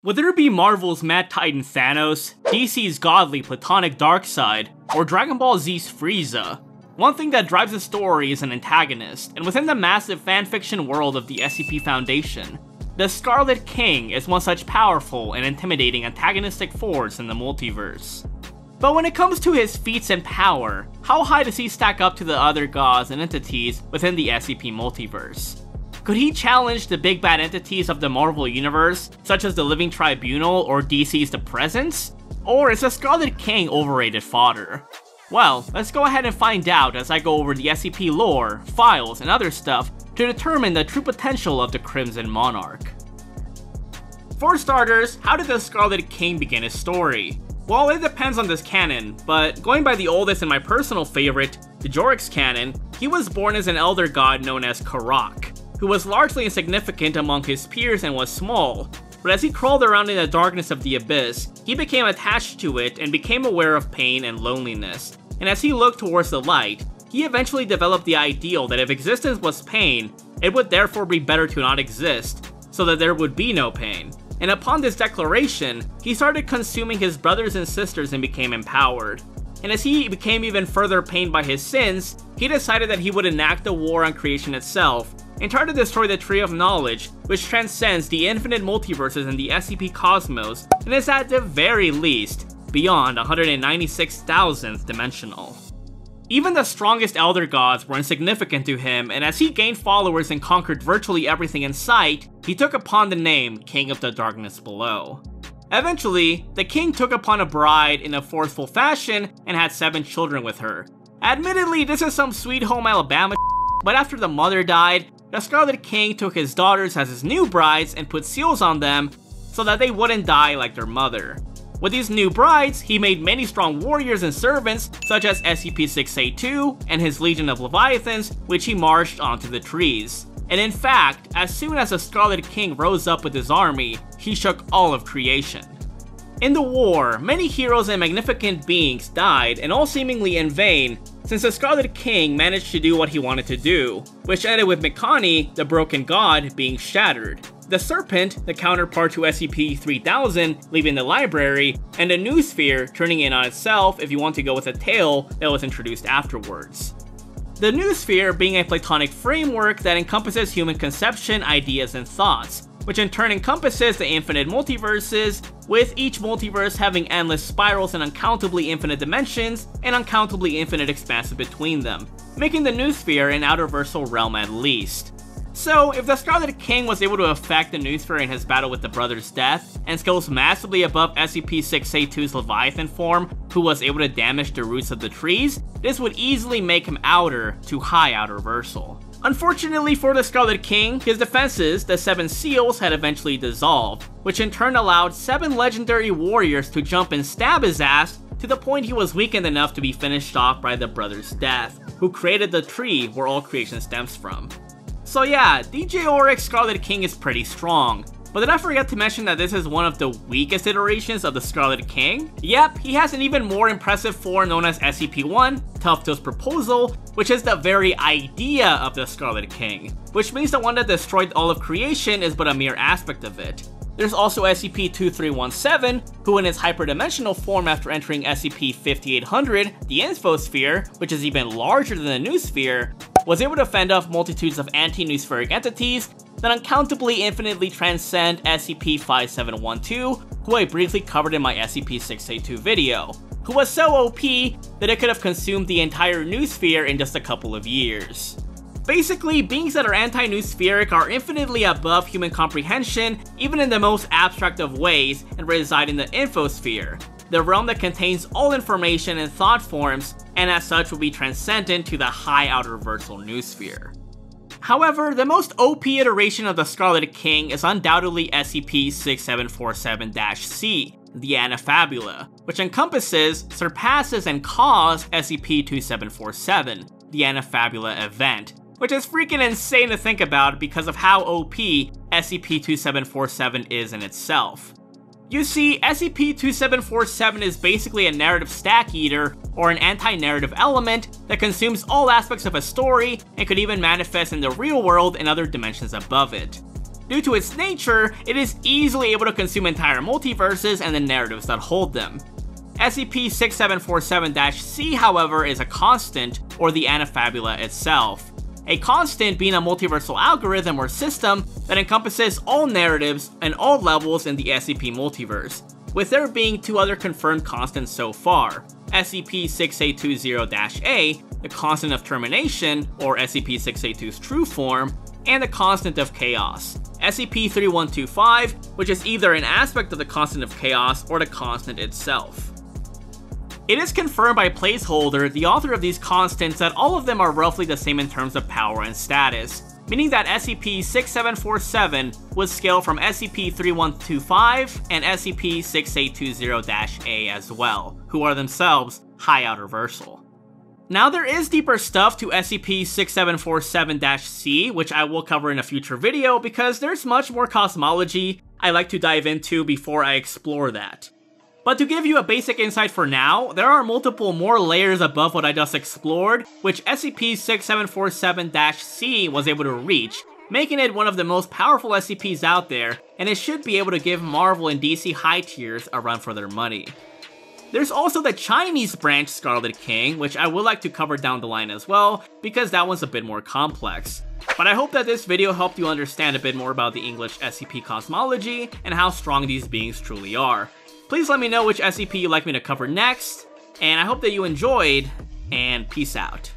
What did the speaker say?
Whether it be Marvel's Mad Titan Thanos, DC's godly platonic Darkseid, or Dragon Ball Z's Frieza, one thing that drives the story is an antagonist, and within the massive fanfiction world of the SCP Foundation, the Scarlet King is one such powerful and intimidating antagonistic force in the multiverse. But when it comes to his feats and power, how high does he stack up to the other gods and entities within the SCP multiverse? Could he challenge the big bad entities of the Marvel Universe, such as the Living Tribunal or DC's The Presence? Or is the Scarlet King overrated fodder? Well, let's go ahead and find out as I go over the SCP lore, files, and other stuff to determine the true potential of the Crimson Monarch. For starters, how did the Scarlet King begin his story? Well, it depends on this canon, but going by the oldest and my personal favorite, the Jorik's canon, he was born as an elder god known as Karak, who was largely insignificant among his peers and was small, but as he crawled around in the darkness of the abyss, he became attached to it and became aware of pain and loneliness. And as he looked towards the light, he eventually developed the ideal that if existence was pain, it would therefore be better to not exist, so that there would be no pain. And upon this declaration, he started consuming his brothers and sisters and became empowered. And as he became even further pained by his sins, he decided that he would enact a war on creation itself, and try to destroy the Tree of Knowledge, which transcends the infinite multiverses in the SCP cosmos, and is at the very least, beyond 196,000th dimensional. Even the strongest Elder Gods were insignificant to him, and as he gained followers and conquered virtually everything in sight, he took upon the name King of the Darkness Below. Eventually, the king took upon a bride in a forceful fashion and had 7 children with her. Admittedly, this is some Sweet Home Alabama but after the mother died, the Scarlet King took his daughters as his new brides and put seals on them so that they wouldn't die like their mother. With these new brides, he made many strong warriors and servants such as SCP-682 and his Legion of Leviathans, which he marched onto the trees. And in fact, as soon as the Scarlet King rose up with his army, he shook all of creation. In the war, many heroes and magnificent beings died, and all seemingly in vain, since the Scarlet King managed to do what he wanted to do, which ended with Mikani, the broken god, being shattered, the Serpent, the counterpart to SCP-3000, leaving the library, and the Noosphere turning in on itself if you want to go with a tale that was introduced afterwards. The Noosphere being a platonic framework that encompasses human conception, ideas, and thoughts, which in turn encompasses the infinite multiverses, with each multiverse having endless spirals and uncountably infinite dimensions, and uncountably infinite expanses between them, making the Noosphere an outerversal realm at least. So, if the Scarlet King was able to affect the Noosphere in his battle with the Brother's death, and scales massively above SCP-682's Leviathan form, who was able to damage the roots of the trees, this would easily make him outer to high outerversal. Unfortunately for the Scarlet King, his defenses, the 7 seals, had eventually dissolved, which in turn allowed 7 legendary warriors to jump and stab his ass to the point he was weakened enough to be finished off by the Brother's death, who created the tree where all creation stems from. So yeah, DJ Oryx's Scarlet King is pretty strong, but did I forget to mention that this is one of the weakest iterations of the Scarlet King? Yep, he has an even more impressive form known as SCP-1, Tufto's Proposal, which is the very idea of the Scarlet King, which means the one that destroyed all of creation is but a mere aspect of it. There's also SCP-2317, who in its hyperdimensional form after entering SCP-5800, the Infosphere, which is even larger than the Noosphere, was able to fend off multitudes of anti-Noospheric entities that uncountably infinitely transcend SCP-5712, who I briefly covered in my SCP-682 video, who was so OP that it could have consumed the entire Noosphere in just a couple of years. Basically, beings that are anti-Noospheric are infinitely above human comprehension, even in the most abstract of ways, and reside in the Infosphere, the realm that contains all information in thought forms, and as such will be transcendent to the high outerversal Noosphere. However, the most OP iteration of the Scarlet King is undoubtedly SCP-6747-C, the Anafabula, which encompasses, surpasses, and caused SCP-2747, the Anafabula event, which is freaking insane to think about because of how OP SCP-2747 is in itself. You see, SCP-2747 is basically a narrative stack eater, or an anti-narrative element that consumes all aspects of a story and could even manifest in the real world and other dimensions above it. Due to its nature, it is easily able to consume entire multiverses and the narratives that hold them. SCP-6747-C, however, is a constant, or the anafabula itself. A constant being a multiversal algorithm or system that encompasses all narratives and all levels in the SCP multiverse, with there being 2 other confirmed constants so far: SCP-6820-A, the constant of termination, or SCP-682's true form, and the constant of chaos, SCP-3125, which is either an aspect of the constant of chaos or the constant itself. It is confirmed by Placeholder, the author of these constants, that all of them are roughly the same in terms of power and status, meaning that SCP-6747 would scale from SCP-3125 and SCP-6820-A as well, who are themselves high outerversal. Now there is deeper stuff to SCP-6747-C, which I will cover in a future video because there's much more cosmology I like to dive into before I explore that. But to give you a basic insight for now, there are multiple more layers above what I just explored, which SCP-6747-C was able to reach, making it one of the most powerful SCPs out there, and it should be able to give Marvel and DC high tiers a run for their money. There's also the Chinese branch Scarlet King, which I would like to cover down the line as well, because that one's a bit more complex. But I hope that this video helped you understand a bit more about the English SCP cosmology and how strong these beings truly are. Please let me know which SCP you'd like me to cover next, and I hope that you enjoyed, and peace out.